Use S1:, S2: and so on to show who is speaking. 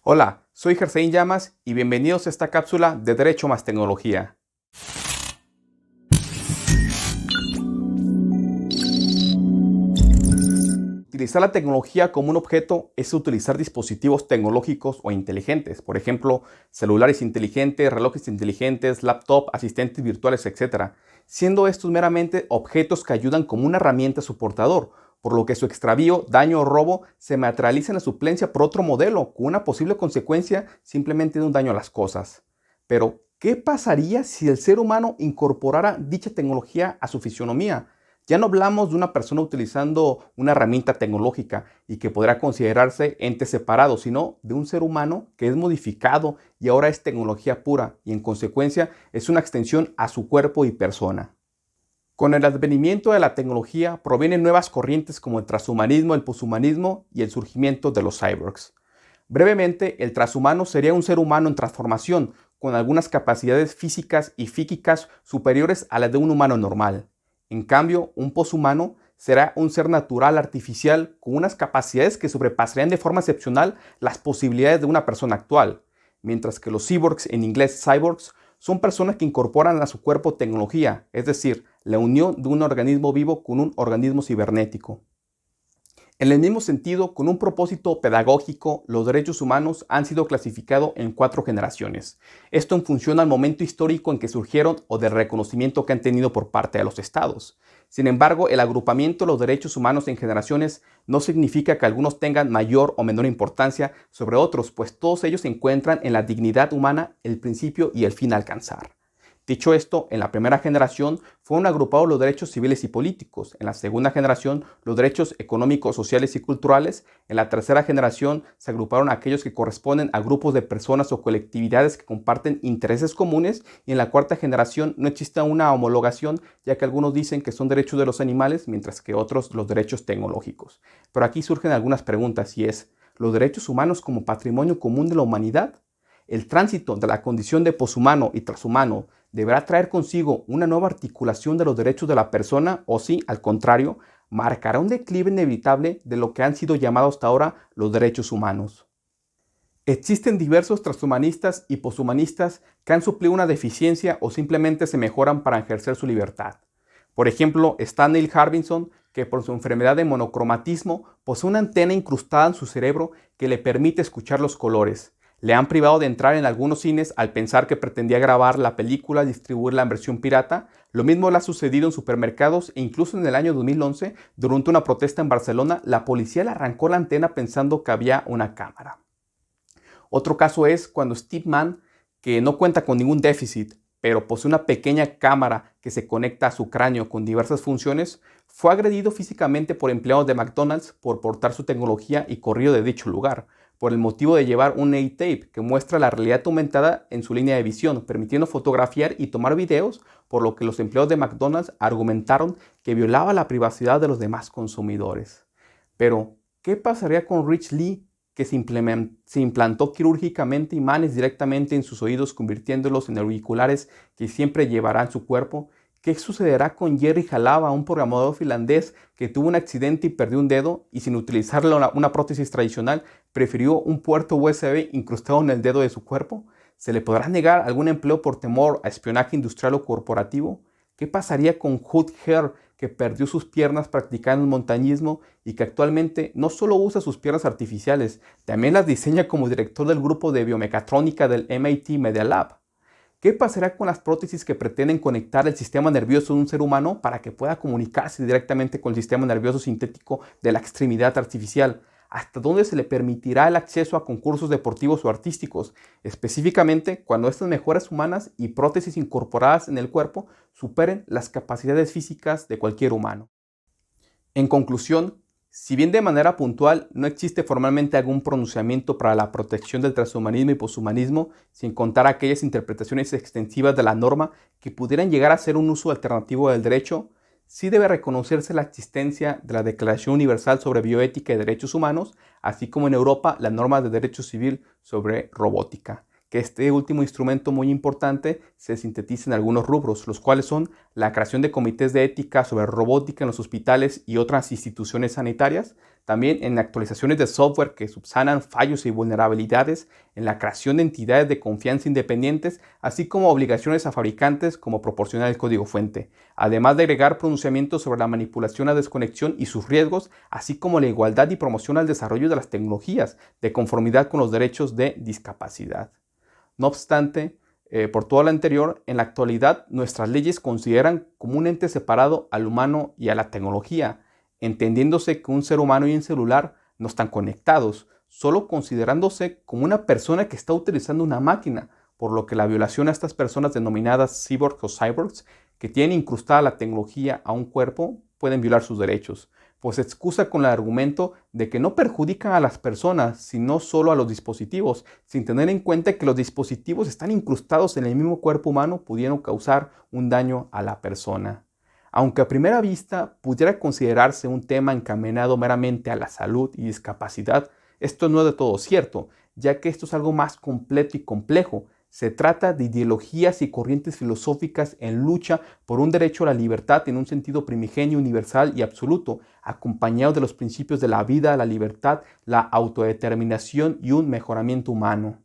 S1: Hola, soy Gersain Llamas y bienvenidos a esta cápsula de Derecho más Tecnología. Utilizar la tecnología como un objeto es utilizar dispositivos tecnológicos o inteligentes, por ejemplo, celulares inteligentes, relojes inteligentes, laptop, asistentes virtuales, etc., siendo estos meramente objetos que ayudan como una herramienta a su portador, por lo que su extravío, daño o robo se materializa en la suplencia por otro modelo, con una posible consecuencia simplemente de un daño a las cosas. Pero, ¿qué pasaría si el ser humano incorporara dicha tecnología a su fisionomía? Ya no hablamos de una persona utilizando una herramienta tecnológica y que podrá considerarse ente separado, sino de un ser humano que es modificado y ahora es tecnología pura y en consecuencia es una extensión a su cuerpo y persona. Con el advenimiento de la tecnología provienen nuevas corrientes como el transhumanismo, el poshumanismo y el surgimiento de los cyborgs. Brevemente, el transhumano sería un ser humano en transformación, con algunas capacidades físicas y psíquicas superiores a las de un humano normal. En cambio, un poshumano será un ser natural artificial con unas capacidades que sobrepasarían de forma excepcional las posibilidades de una persona actual, mientras que los cyborgs, en inglés cyborgs, son personas que incorporan a su cuerpo tecnología, es decir, la unión de un organismo vivo con un organismo cibernético. En el mismo sentido, con un propósito pedagógico, los derechos humanos han sido clasificados en 4 generaciones. Esto en función al momento histórico en que surgieron o del reconocimiento que han tenido por parte de los estados. Sin embargo, el agrupamiento de los derechos humanos en generaciones no significa que algunos tengan mayor o menor importancia sobre otros, pues todos ellos se encuentran en la dignidad humana, el principio y el fin a alcanzar. Dicho esto, en la primera generación fueron agrupados los derechos civiles y políticos, en la segunda generación los derechos económicos, sociales y culturales, en la tercera generación se agruparon aquellos que corresponden a grupos de personas o colectividades que comparten intereses comunes y en la cuarta generación no existe una homologación, ya que algunos dicen que son derechos de los animales, mientras que otros los derechos tecnológicos. Pero aquí surgen algunas preguntas y es, ¿los derechos humanos como patrimonio común de la humanidad? El tránsito de la condición de poshumano y transhumano deberá traer consigo una nueva articulación de los derechos de la persona o si, al contrario, marcará un declive inevitable de lo que han sido llamados hasta ahora los derechos humanos. Existen diversos transhumanistas y poshumanistas que han suplido una deficiencia o simplemente se mejoran para ejercer su libertad. Por ejemplo, está Neil Harbinson, que por su enfermedad de monocromatismo posee una antena incrustada en su cerebro que le permite escuchar los colores. Le han privado de entrar en algunos cines al pensar que pretendía grabar la película y distribuirla en versión pirata. Lo mismo le ha sucedido en supermercados e incluso en el año 2011, durante una protesta en Barcelona, la policía le arrancó la antena pensando que había una cámara. Otro caso es cuando Steve Mann, que no cuenta con ningún déficit, pero posee una pequeña cámara que se conecta a su cráneo con diversas funciones, fue agredido físicamente por empleados de McDonald's por portar su tecnología y corrido de dicho lugar, por el motivo de llevar un A-tape que muestra la realidad aumentada en su línea de visión, permitiendo fotografiar y tomar videos, por lo que los empleados de McDonald's argumentaron que violaba la privacidad de los demás consumidores. Pero, ¿qué pasaría con Rich Lee, que se implantó quirúrgicamente imanes directamente en sus oídos, convirtiéndolos en auriculares que siempre llevará en su cuerpo? ¿Qué sucederá con Jerry Jalava, un programador finlandés que tuvo un accidente y perdió un dedo y sin utilizar una prótesis tradicional prefirió un puerto USB incrustado en el dedo de su cuerpo? ¿Se le podrá negar algún empleo por temor a espionaje industrial o corporativo? ¿Qué pasaría con Hood Herr, que perdió sus piernas practicando el montañismo y que actualmente no solo usa sus piernas artificiales, también las diseña como director del grupo de biomecatrónica del MIT Media Lab? ¿Qué pasará con las prótesis que pretenden conectar el sistema nervioso de un ser humano para que pueda comunicarse directamente con el sistema nervioso sintético de la extremidad artificial? ¿Hasta dónde se le permitirá el acceso a concursos deportivos o artísticos? Específicamente cuando estas mejoras humanas y prótesis incorporadas en el cuerpo superen las capacidades físicas de cualquier humano. En conclusión, si bien de manera puntual no existe formalmente algún pronunciamiento para la protección del transhumanismo y poshumanismo, sin contar aquellas interpretaciones extensivas de la norma que pudieran llegar a ser un uso alternativo del derecho, sí debe reconocerse la existencia de la Declaración Universal sobre Bioética y Derechos Humanos, así como en Europa la norma de derecho civil sobre robótica, que este último instrumento muy importante se sintetiza en algunos rubros, los cuales son la creación de comités de ética sobre robótica en los hospitales y otras instituciones sanitarias, también en actualizaciones de software que subsanan fallos y vulnerabilidades, en la creación de entidades de confianza independientes, así como obligaciones a fabricantes como proporcionar el código fuente, además de agregar pronunciamientos sobre la manipulación a desconexión y sus riesgos, así como la igualdad y promoción al desarrollo de las tecnologías de conformidad con los derechos de discapacidad. No obstante, por todo lo anterior, en la actualidad nuestras leyes consideran como un ente separado al humano y a la tecnología, entendiéndose que un ser humano y un celular no están conectados, solo considerándose como una persona que está utilizando una máquina, por lo que la violación a estas personas denominadas cyborgs o cyborgs, que tienen incrustada la tecnología a un cuerpo, pueden violar sus derechos, pues se excusa con el argumento de que no perjudican a las personas, sino solo a los dispositivos, sin tener en cuenta que los dispositivos están incrustados en el mismo cuerpo humano, pudiendo causar un daño a la persona. Aunque a primera vista pudiera considerarse un tema encaminado meramente a la salud y discapacidad, esto no es de todo cierto, ya que esto es algo más completo y complejo. Se trata de ideologías y corrientes filosóficas en lucha por un derecho a la libertad en un sentido primigenio, universal y absoluto, acompañado de los principios de la vida, la libertad, la autodeterminación y un mejoramiento humano.